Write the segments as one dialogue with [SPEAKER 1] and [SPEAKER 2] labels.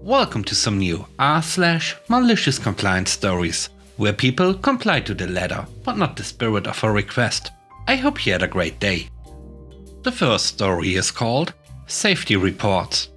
[SPEAKER 1] Welcome to some new r/malicious compliance stories, where people comply to the letter, but not the spirit of a request. I hope you had a great day. The first story is called Safety Reports.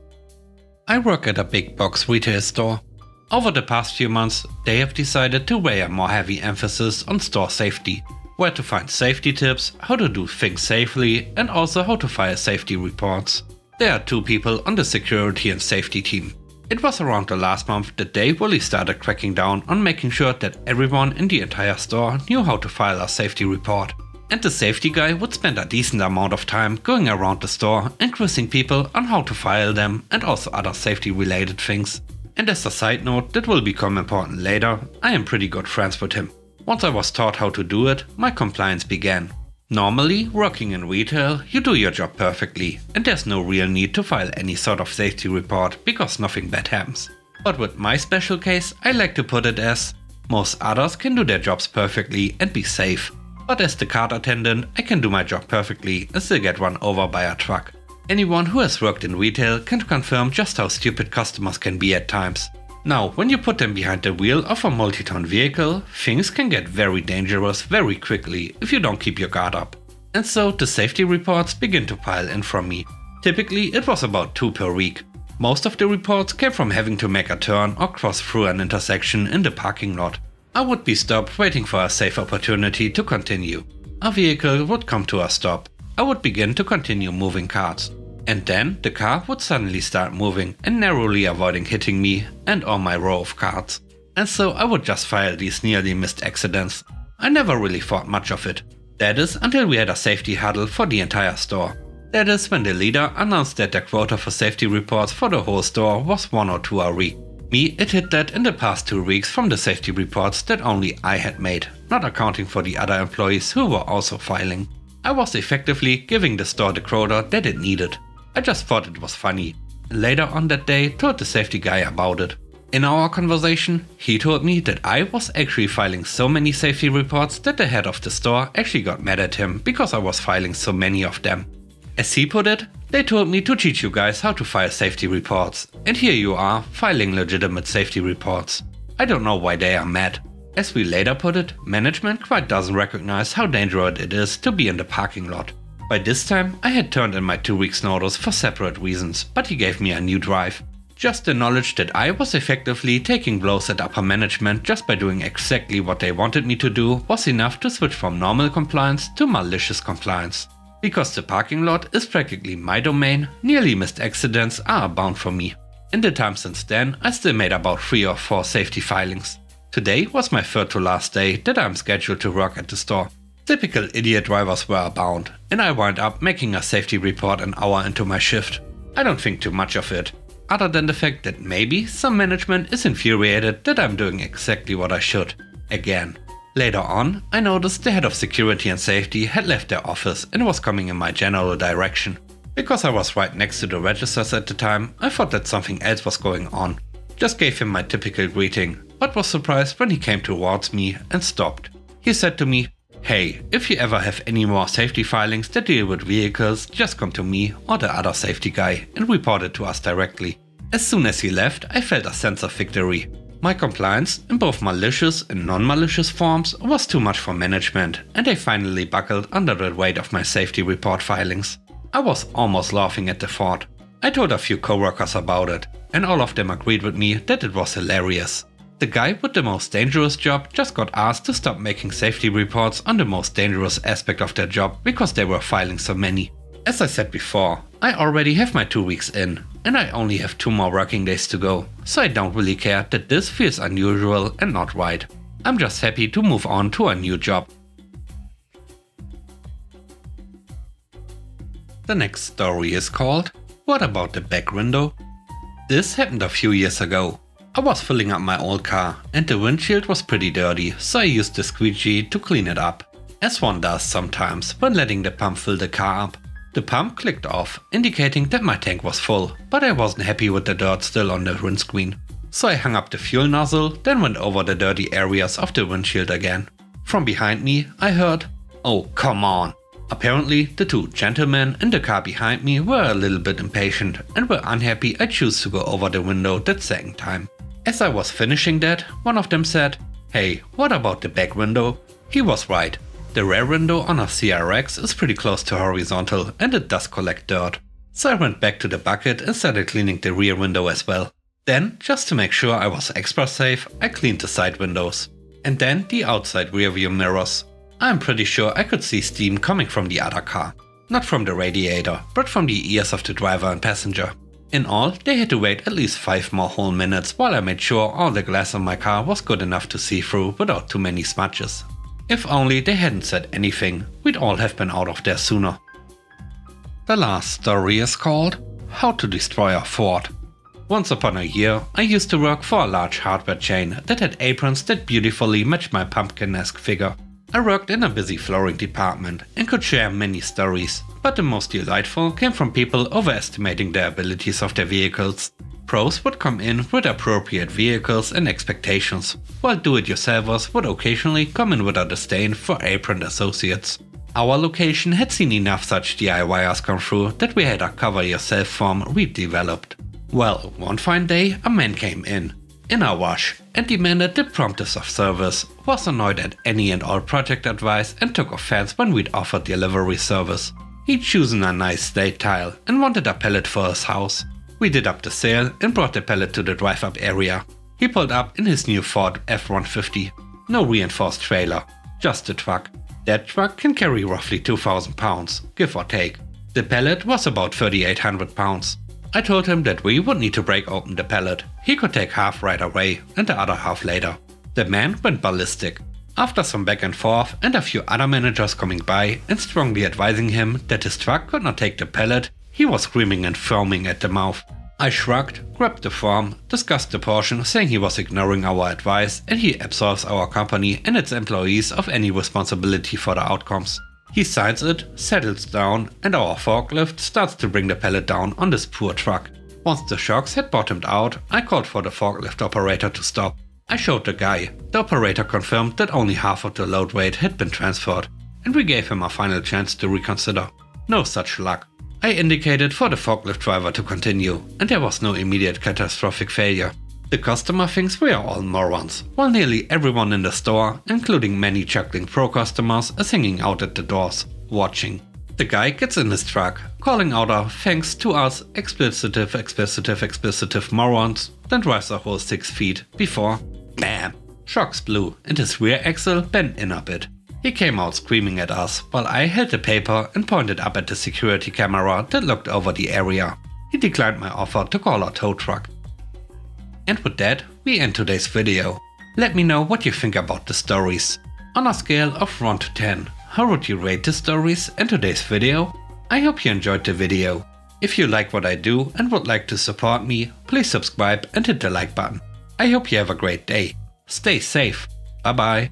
[SPEAKER 1] I work at a big box retail store. Over the past few months, they have decided to lay a more heavy emphasis on store safety, where to find safety tips, how to do things safely, and also how to file safety reports. There are two people on the security and safety team. It was around the last month that they really started cracking down on making sure that everyone in the entire store knew how to file a safety report. And the safety guy would spend a decent amount of time going around the store and quizzing people on how to file them and also other safety related things. And as a side note that will become important later, I am pretty good friends with him. Once I was taught how to do it, my compliance began. Normally, working in retail, you do your job perfectly, and there's no real need to file any sort of safety report because nothing bad happens. But with my special case, I like to put it as, most others can do their jobs perfectly and be safe. But as the cart attendant, I can do my job perfectly and still get run over by a truck. Anyone who has worked in retail can confirm just how stupid customers can be at times. Now, when you put them behind the wheel of a multi-ton vehicle, things can get very dangerous very quickly if you don't keep your guard up. And so the safety reports begin to pile in from me. Typically it was about 2 per week. Most of the reports came from having to make a turn or cross through an intersection in the parking lot. I would be stopped waiting for a safe opportunity to continue. A vehicle would come to a stop. I would begin to continue moving carts. And then the car would suddenly start moving and narrowly avoiding hitting me and all my row of carts. And so I would just file these nearly missed accidents. I never really thought much of it. That is until we had a safety huddle for the entire store. That is when the leader announced that the quota for safety reports for the whole store was 1 or 2 a week. Me, it hit that in the past 2 weeks from the safety reports that only I had made, not accounting for the other employees who were also filing. I was effectively giving the store the quota that it needed. I just thought it was funny. Later on that day, told the safety guy about it. In our conversation, he told me that I was actually filing so many safety reports that the head of the store actually got mad at him because I was filing so many of them. As he put it, they told me to teach you guys how to file safety reports, and here you are filing legitimate safety reports. I don't know why they are mad. As we later put it, management quite doesn't recognize how dangerous it is to be in the parking lot. By this time, I had turned in my 2 weeks notice for separate reasons, but he gave me a new drive. Just the knowledge that I was effectively taking blows at upper management just by doing exactly what they wanted me to do was enough to switch from normal compliance to malicious compliance. Because the parking lot is practically my domain, nearly missed accidents are abound for me. In the time since then, I still made about 3 or 4 safety filings. Today was my 3rd to last day that I am scheduled to work at the store. Typical idiot drivers were abound, and I wound up making a safety report an hour into my shift. I don't think too much of it, other than the fact that maybe some management is infuriated that I'm doing exactly what I should. Again. Later on, I noticed the head of security and safety had left their office and was coming in my general direction. Because I was right next to the registers at the time, I thought that something else was going on. Just gave him my typical greeting, but was surprised when he came towards me and stopped. He said to me, "Hey, if you ever have any more safety filings that deal with vehicles, just come to me or the other safety guy and report it to us directly." As soon as he left, I felt a sense of victory. My compliance, in both malicious and non-malicious forms, was too much for management, and they finally buckled under the weight of my safety report filings. I was almost laughing at the thought. I told a few coworkers about it, and all of them agreed with me that it was hilarious. The guy with the most dangerous job just got asked to stop making safety reports on the most dangerous aspect of their job because they were filing so many. As I said before, I already have my 2 weeks in, and I only have 2 more working days to go, so I don't really care that this feels unusual and not right. I'm just happy to move on to a new job. The next story is called What About the Back Window? This happened a few years ago. I was filling up my old car and the windshield was pretty dirty, so I used the squeegee to clean it up. As one does sometimes when letting the pump fill the car up. The pump clicked off, indicating that my tank was full, but I wasn't happy with the dirt still on the windscreen. So I hung up the fuel nozzle, then went over the dirty areas of the windshield again. From behind me, I heard, "Oh, come on." Apparently, the two gentlemen in the car behind me were a little bit impatient and were unhappy I chose to go over the window that second time. As I was finishing that, one of them said, "Hey, what about the back window?" He was right. The rear window on a CRX is pretty close to horizontal and it does collect dirt. So I went back to the bucket and started cleaning the rear window as well. Then, just to make sure I was extra safe, I cleaned the side windows. And then the outside rearview mirrors. I'm pretty sure I could see steam coming from the other car. Not from the radiator, but from the ears of the driver and passenger. In all, they had to wait at least 5 more whole minutes while I made sure all the glass on my car was good enough to see through without too many smudges. If only they hadn't said anything, we'd all have been out of there sooner. The last story is called How to Destroy a Fort. Once upon a year, I used to work for a large hardware chain that had aprons that beautifully matched my pumpkin-esque figure. I worked in a busy flooring department and could share many stories, but the most delightful came from people overestimating the abilities of their vehicles. Pros would come in with appropriate vehicles and expectations, while do-it-yourselfers would occasionally come in with a disdain for aproned associates. Our location had seen enough such DIYers come through that we had a cover-yourself form redeveloped. Well, one fine day a man came in a rush, and demanded the promptest of service, was annoyed at any and all project advice and took offense when we'd offered delivery service. He'd chosen a nice slate tile and wanted a pallet for his house. We did up the sale and brought the pallet to the drive-up area. He pulled up in his new Ford F-150. No reinforced trailer, just a truck. That truck can carry roughly 2,000 pounds, give or take. The pallet was about 3,800 pounds. I told him that we would need to break open the pallet. He could take half right away and the other half later. The man went ballistic. After some back and forth and a few other managers coming by and strongly advising him that his truck could not take the pallet, he was screaming and foaming at the mouth. I shrugged, grabbed the form, discussed the portion, saying he was ignoring our advice and he absolves our company and its employees of any responsibility for the outcomes. He signs it, settles down, and our forklift starts to bring the pallet down on this poor truck. Once the shocks had bottomed out, I called for the forklift operator to stop. I showed the guy. The operator confirmed that only half of the load weight had been transferred, and we gave him a final chance to reconsider. No such luck. I indicated for the forklift driver to continue, and there was no immediate catastrophic failure. The customer thinks we are all morons, while nearly everyone in the store, including many chuckling pro customers, is hanging out at the doors, watching. The guy gets in his truck, calling out a "thanks to us, explicitive morons," then drives a whole 6 feet before, BAM! Shocks blew and his rear axle bent in a bit. He came out screaming at us, while I held the paper and pointed up at the security camera that looked over the area. He declined my offer to call a tow truck. And with that, we end today's video. Let me know what you think about the stories. On a scale of 1 to 10, how would you rate the stories and today's video? I hope you enjoyed the video. If you like what I do and would like to support me, please subscribe and hit the like button. I hope you have a great day. Stay safe. Bye bye.